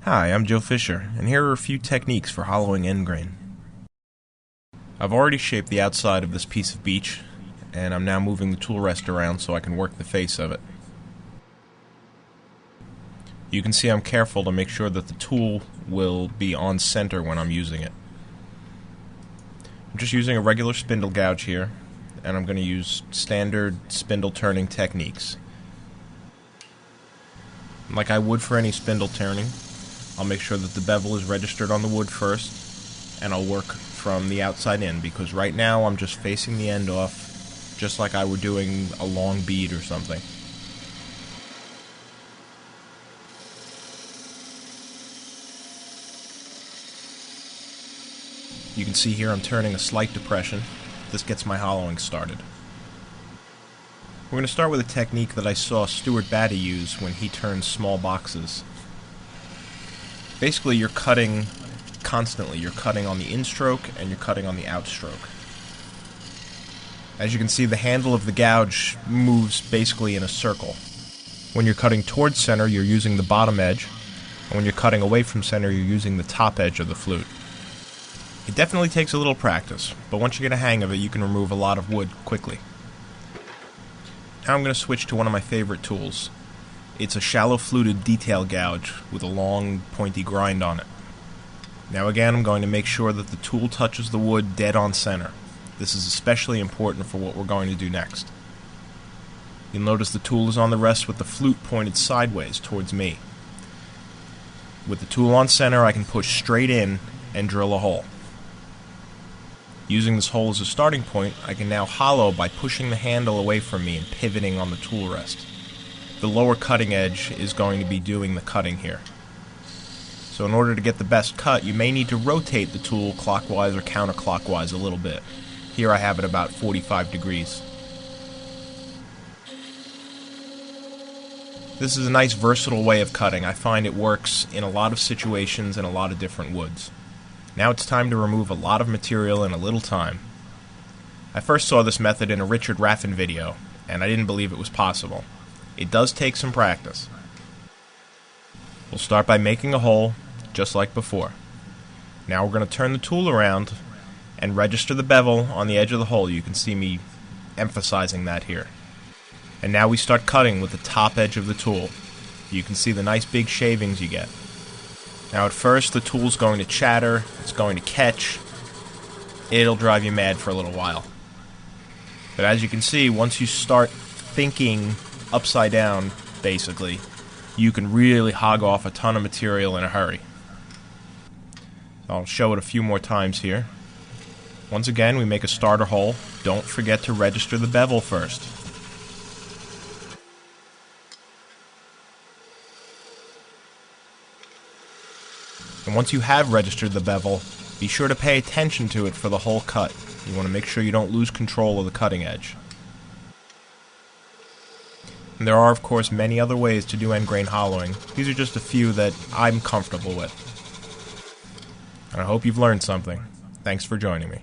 Hi, I'm Joe Fisher, and here are a few techniques for hollowing end grain. I've already shaped the outside of this piece of beech, and I'm now moving the tool rest around so I can work the face of it. You can see I'm careful to make sure that the tool will be on center when I'm using it. I'm just using a regular spindle gouge here, and I'm going to use standard spindle turning techniques. Like I would for any spindle turning, I'll make sure that the bevel is registered on the wood first, and I'll work from the outside in, because right now I'm just facing the end off, just like I were doing a long bead or something. You can see here I'm turning a slight depression. This gets my hollowing started. We're going to start with a technique that I saw Stuart Batty use when he turned small boxes. Basically, you're cutting constantly. You're cutting on the in-stroke and you're cutting on the out-stroke. As you can see, the handle of the gouge moves basically in a circle. When you're cutting towards center, you're using the bottom edge, and when you're cutting away from center, you're using the top edge of the flute. It definitely takes a little practice, but once you get a hang of it, you can remove a lot of wood quickly. Now I'm going to switch to one of my favorite tools. It's a shallow fluted detail gouge with a long pointy grind on it. Now again, I'm going to make sure that the tool touches the wood dead on center. This is especially important for what we're going to do next. You'll notice the tool is on the rest with the flute pointed sideways towards me. With the tool on center, I can push straight in and drill a hole. Using this hole as a starting point, I can now hollow by pushing the handle away from me and pivoting on the tool rest. The lower cutting edge is going to be doing the cutting here. So in order to get the best cut, you may need to rotate the tool clockwise or counterclockwise a little bit. Here I have it about 45 degrees. This is a nice versatile way of cutting. I find it works in a lot of situations and a lot of different woods. Now it's time to remove a lot of material in a little time. I first saw this method in a Richard Raffin video, and I didn't believe it was possible. It does take some practice. We'll start by making a hole, just like before. Now we're going to turn the tool around and register the bevel on the edge of the hole. You can see me emphasizing that here. And now we start cutting with the top edge of the tool. You can see the nice big shavings you get. Now at first the tool's going to chatter, it's going to catch, it'll drive you mad for a little while. But as you can see, once you start thinking upside down, basically, you can really hog off a ton of material in a hurry. I'll show it a few more times here. Once again, we make a starter hole. Don't forget to register the bevel first. And once you have registered the bevel, be sure to pay attention to it for the whole cut. You want to make sure you don't lose control of the cutting edge. And there are, of course, many other ways to do end grain hollowing. These are just a few that I'm comfortable with. And I hope you've learned something. Thanks for joining me.